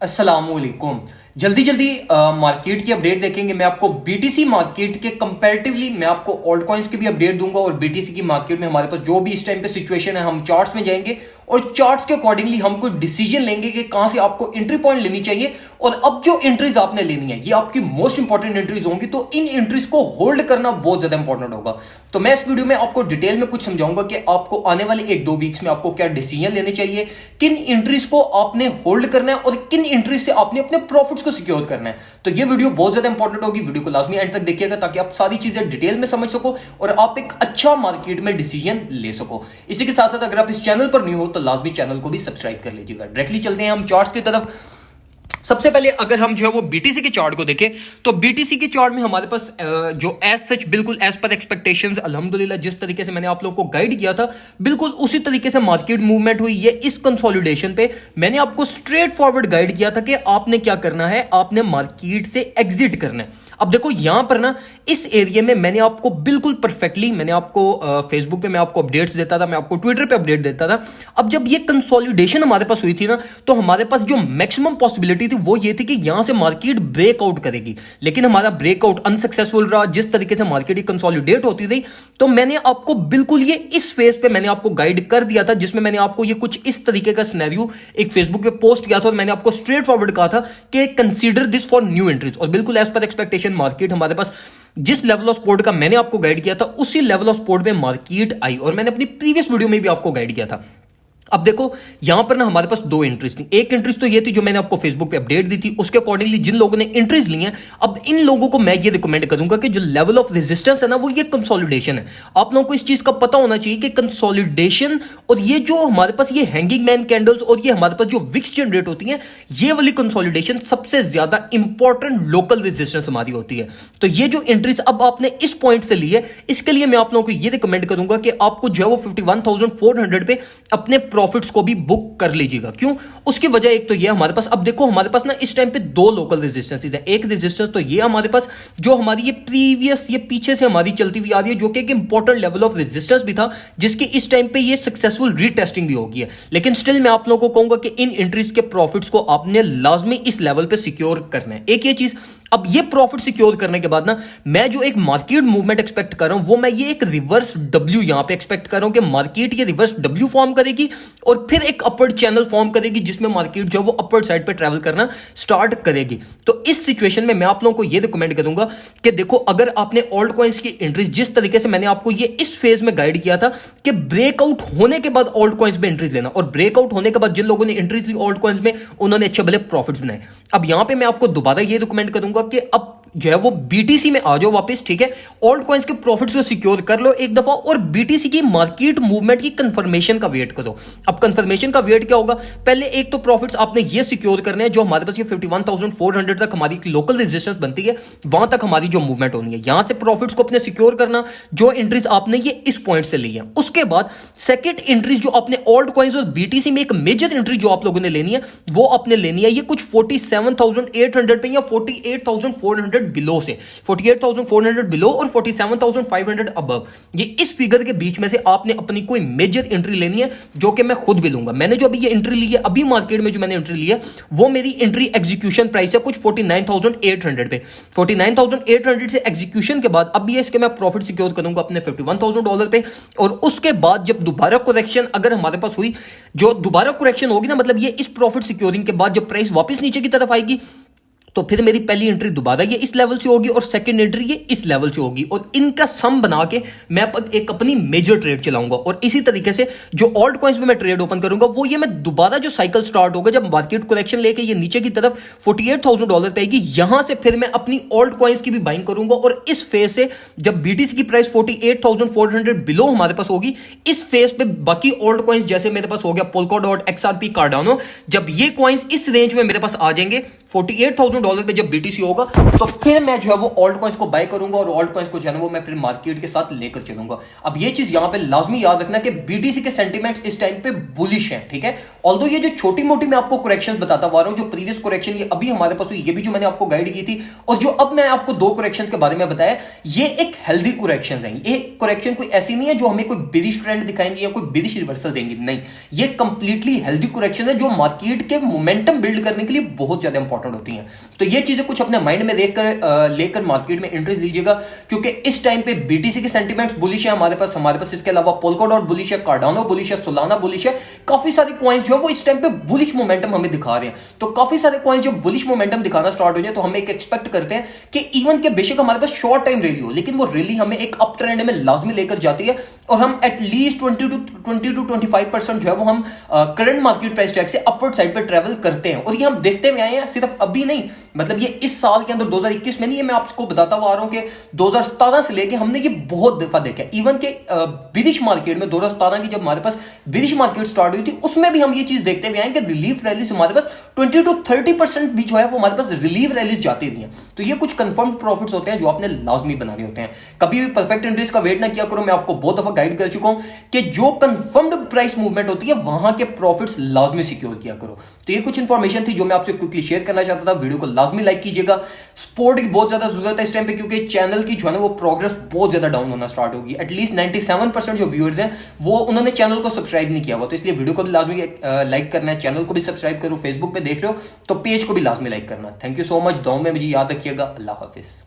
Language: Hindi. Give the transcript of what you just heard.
अस्सलामुअलैकुम। जल्दी जल्दी मार्केट की अपडेट देखेंगे। मैं आपको बीटीसी मार्केट के कंपैरेटिवली मैं आपको ऑल्ट कॉइन्स की भी अपडेट दूंगा और बीटीसी की मार्केट में हमारे पास जो भी इस टाइम पे सिचुएशन है हम चार्ट्स में जाएंगे और चार्ट्स के अकॉर्डिंगली हम कोई डिसीजन लेंगे कि कहां से आपको एंट्री पॉइंट लेनी चाहिए। और अब जो एंट्रीज आपने लेनी है ये आपकी मोस्ट इंपॉर्टेंट एंट्रीज होंगी, तो इन एंट्रीज को होल्ड करना बहुत ज्यादा इंपॉर्टेंट होगा। तो मैं इस वीडियो में आपको डिटेल में कुछ समझाऊंगा कि आपको आने वाले 1-2 वीक्स में आपको क्या डिसीजन लेने चाहिए, किन एंट्रीज को आपने होल्ड करना है और किन एंट्रीज से आपने अपने प्रॉफिट्स को सिक्योर करना है। तो ये वीडियो बहुत ज्यादा इंपॉर्टेंट होगी। वीडियो को लाजमी एंड तक देखिएगा ताकि आप सारी चीजें डिटेल में समझ सको और आप एक अच्छा मार्केट में डिसीजन ले सको। इसी के साथ साथ अगर आप इस चैनल पर न्यू हो तो लाजमी चैनल को भी सब्सक्राइब कर लीजिएगा। डायरेक्टली चलते हैं हम चार्ट्स की तरफ। सबसे पहले अगर हम जो है वो बीटीसी के चार्ट को देखें तो बीटीसी के चार्ट में हमारे पास जो एज सच बिल्कुल एज पर एक्सपेक्टेशंस अल्हम्दुलिल्लाह जिस तरीके से मैंने आप लोगों को गाइड किया था बिल्कुल उसी तरीके से मार्केट मूवमेंट हुई है। इस कंसोलिडेशन पे मैंने आपको स्ट्रेट फॉरवर्ड गाइड किया था कि आपने क्या करना है, आपने मार्केट से एग्जिट करना है। अब देखो यहां पर ना इस एरिया में मैंने आपको बिल्कुल परफेक्टली मैंने आपको फेसबुक पे मैं आपको अपडेट्स देता था, मैं आपको ट्विटर पे अपडेट देता था। अब जब ये कंसोलिडेशन हमारे पास हुई थी ना तो हमारे पास जो मैक्सिमम पॉसिबिलिटी थी वो ये थी कि यहां से मार्केट ब्रेकआउट करेगी, लेकिन हमारा ब्रेकआउट अनसक्सेसफुल रहा। जिस तरीके से मार्केट कंसोलिडेट होती थी तो मैंने आपको बिल्कुल ये इस फेज पे मैंने आपको गाइड कर दिया था, जिसमें मैंने आपको ये कुछ इस तरीके का सिनेरियो एक फेसबुक पे पोस्ट किया था और मैंने आपको स्ट्रेट फॉरवर्ड कहा था कि consider this for new entries. और बिल्कुल एज पर एक्सपेक्टेशन मार्केट हमारे पास जिस लेवल ऑफ सपोर्ट का मैंने आपको गाइड किया था उसी लेवल ऑफ सपोर्ट पे मार्केट आई और मैंने अपनी प्रीवियस वीडियो में भी आपको गाइड किया था। अब देखो यहां पर ना हमारे पास 2 एंट्रीज थी। एक एंट्रीज तो ये थी जो मैंने आपको फेसबुक पे अपडेट दी थी, उसके अकॉर्डिंगली जिन लोगों ने एंट्रीज ली हैं अब इन लोगों को मैं ये रिकमेंड करूंगा कि जो लेवल ऑफ रेजिस्टेंस है ना वो ये कंसोलिडेशन है। आप लोगों को इस चीज का पता होना चाहिए कि कंसोलिडेशन और ये जो हमारे पास ये हैंगिंग मैन कैंडल्स और ये हमारे पास जो विक्स जनरेट होती है ये वाली कंसोलिडेशन सबसे ज्यादा इंपॉर्टेंट लोकल रेजिस्टेंस हमारी होती है। तो ये जो एंट्रीज अब आपने इस पॉइंट से ली है इसके लिए मैं आप लोगों को ये रिकमेंड करूंगा कि आपको जो है वो 51,400 पे अपने प्रॉफिट्स को भी बुक कर लीजिएगा। क्यों? उसकी वजह एक तो ये हमारे पास अब देखो हमारे पास ना इस टाइम पे 2 लोकल रेजिस्टेंसेस है। एक रेजिस्टेंस तो ये हमारे पास जो हमारी ये प्रीवियस ये पीछे से हमारी चलती हुई आ रही है जो कि एक इंपॉर्टेंट लेवल ऑफ रेजिस्टेंस भी था जिसकी इस टाइम पे ये सक्सेसफुल रीटेस्टिंग भी होगी है। लेकिन स्टिल मैं आप लोगों को कहूंगा कि इन एंट्रीज के प्रॉफिट्स को आपने लाजमी इस लेवल पे सिक्योर करना है। एक ये चीज। अब ये प्रॉफिट सिक्योर करने के बाद ना मैं जो एक मार्केट मूवमेंट एक्सपेक्ट कर रहा हूं वो मैं ये एक रिवर्स डब्ल्यू यहां पे एक्सपेक्ट कर रहा हूं कि मार्केट ये रिवर्स डब्ल्यू फॉर्म करेगी और फिर एक अपवर्ड चैनल फॉर्म करेगी जिसमें मार्केट जो वो अपवर्ड साइड पे ट्रैवल करना स्टार्ट करेगी। तो इस सिचुएशन में मैं आप लोगों को ये रिकमेंड करूंगा कि देखो अगर आपने ऑल्ट कॉइन्स की एंट्रीज जिस तरीके से मैंने आपको ये इस फेज में गाइड किया था कि ब्रेकआउट होने के बाद ऑल्ट कॉइन्स में एंट्रीज लेना और ब्रेकआउट होने के बाद जिन लोगों ने एंट्रीज ली ऑल्ट कॉइन्स में उन्होंने अच्छे भले प्रॉफिट्स बनाए। अब यहां पे मैं आपको दोबारा ये रिकमेंड करूंगा कि अब जो है वो बीटीसी में आ जाओ वापस, ठीक है। ऑल्ट कॉइन्स के प्रॉफिट्स को सिक्योर कर लो एक दफा और बीटीसी की मार्केट मूवमेंट की कंफर्मेशन का वेट करो। अब कंफर्मेशन का वेट क्या होगा? पहले एक तो प्रॉफिट्स आपने ये सिक्योर करने हैं जो हमारे पास ये 51,400 तक हमारी लोकल रेजिस्टेंस बनती है वहां तक हमारी जो मूवमेंट होनी है यहां से प्रॉफिट्स को अपने सिक्योर करना जो एंट्रीज आपने ये इस पॉइंट से ली है। उसके बाद सेकंड एंट्रीज जो आपने ऑल्ट कॉइन्स और बीटीसी में एक मेजर एंट्री जो आप लोगों ने लेनी है वो आपने लेनी है ये कुछ 47,800 पे या 48,400 बिलो से 48,400 बिलो और 47,500 अबव ये इस फिगर के बीच में से आपने अपनी कोई मेजर एंट्री लेनी है जो कि मैं खुद भी लूंगा। मैंने जो अभी ये एंट्री ली है अभी मार्केट में जो मैंने एंट्री ली है वो मेरी एंट्री एग्जीक्यूशन प्राइस है कुछ 49,800 पे। 49,800 से एग्जीक्यूशन के बाद अब ये इसके मैं प्रॉफिट सिक्योर करूंगा अपने $51,000 पे। और उसके बाद जब दोबारा करेक्शन अगर हमारे पास हुई जो दोबारा करेक्शन होगी ना मतलब ये इस प्रॉफिट सिक्योरिंग के बाद जब प्राइस वापस नीचे की तरफ आएगी तो फिर मेरी पहली एंट्री दोबारा ये इस लेवल से होगी और सेकंड एंट्री ये इस लेवल से होगी और इनका सम बना के मैं एक अपनी मेजर ट्रेड चलाऊंगा। और इसी तरीके से जो ऑल्ट कॉइन्स में मैं ट्रेड ओपन करूंगा वो ये मैं दोबारा जो साइकिल स्टार्ट होगा जब मार्केट करेक्शन लेके ये नीचे की तरफ $48,000 पे आएगी यहां से फिर मैं अपनी ऑल्ट कॉइन्स की भी बाइंग करूंगा। और इस फेज से जब बीटीसी की प्राइस 48,400 बिलो हमारे पास होगी इस फेज पे बाकी ऑल्ट कॉइन्स जैसे मेरे पास हो गया पोल्का डॉट, XRP, कार्डानो, जब ये कॉइन्स इस रेंज में मेरे पास आ जाएंगे $48,000 $1 पे जब BTC होगा तो फिर मैं जो है वो ऑल्ट कॉइंस को बाय करूंगा और ऑल्ट कॉइंस को जो है वो मैं फिर मार्केट के साथ लेकर चलूंगा। अब ये चीज यहां पे लाजमी याद रखना कि BTC के सेंटीमेंट्स इस टाइम पे बुलिश हैं, ठीक है। ऑल्दो ये जो छोटी मोटी मैं आपको करेक्शंस बताता हुआ रहा हूं, जो प्रीवियस करेक्शन ये अभी हमारे पास हुई, ये भी जो मैंने आपको गाइड की थी, और जो अब मैं आपको 2 करेक्शंस के बारे में बताया, ये एक हेल्दी करेक्शन है। ये करेक्शन कोई ऐसी नहीं है जो हमें कोई बिरिश ट्रेंड दिखाएंगे या कोई बिरिश रिवर्सल देंगे, नहीं, ये कंप्लीटली हेल्दी करेक्शन है जो मार्केट के मोमेंटम बिल्ड करने के लिए बहुत ज्यादा इंपॉर्टेंट होती हैं। तो ये चीजें कुछ अपने माइंड में लेकर मार्केट में इंटरेस्ट लीजिएगा, क्योंकि इस टाइम पे BTC के सेंटीमेंट्स बुलिश है हमारे पास इसके अलावा पोल्काडॉट बुलिश है, कार्डानो बुलिश है, सोलाना बुलिश है। काफी सारे कॉइन्स जो है वो इस टाइम पे बुलिश मोमेंटम हमें दिखा रहे हैं। तो काफी सारे कॉइन्स जो बुलिश मोमेंटम दिखाना स्टार्ट हो जाए तो हम एक एक्सपेक्ट करते हैं कि इवन के बेशक हमारे पास शॉर्ट टाइम रैली हो, लेकिन वो रैली हमें एक अप ट्रेंड में लाजमी लेकर जाती है और हम एटलीस्ट 20 to 25% जो है वो हम करंट मार्केट प्राइस टैग से अपवर्ड साइड पर ट्रेवल करते हैं। और ये हम देखते हुए आए हैं, सिर्फ अभी नहीं, मतलब ये इस साल के अंदर 2021 में नहीं, ये मैं आपको बताता हुआ आ रहा हूं कि 2017 से लेके हमने ये बहुत दफा देखा। इवन के बिरिश मार्केट में 2017 की जब हमारे पास बिरिश मार्केट स्टार्ट हुई थी, उसमें भी हम ये चीज देखते हुए आए कि रिलीफ रैलीज हमारे पास 20 to 30% भी जो है वो हमारे पास रिलीफ रैलीज जाती रही हैं। तो ये कुछ कंफर्म प्रॉफिट्स होते हैं जो आपने लाजमी बनाने होते हैं। कभी भी परफेक्ट एंट्रीज का वेट ना किया करो, मैं आपको बहुत दफा गाइड कर चुका हूं कि जो कंफर्म्ड प्राइस मूवमेंट होती है वहां के प्रॉफिट्स लाजमी सिक्योर किया करो। तो ये कुछ इंफॉर्मेशन थी जो मैं आपसे क्विकली शेयर करना चाहता था। वीडियो को लाजमी लाइक कीजिएगा। सपोर्ट की बहुत ज्यादा जरूरत है इस टाइम पे, क्योंकि चैनल की जो है ना वो प्रोग्रेस बहुत ज्यादा डाउन होना स्टार्ट होगी। एटलीस्ट 97% जो व्यूअर्स हैं वो उन्होंने चैनल को सब्सक्राइब नहीं किया हुआ, तो इसलिए वीडियो को भी लाजमी लाइक करना है, चैनल को भी सब्सक्राइब करो। फेसबुक पे देख रहे हो तो पेज को भी लाजमी लाइक करना। थैंक यू सो मच, दुआओं में मुझे याद रखिएगा। अल्लाह हाफिज।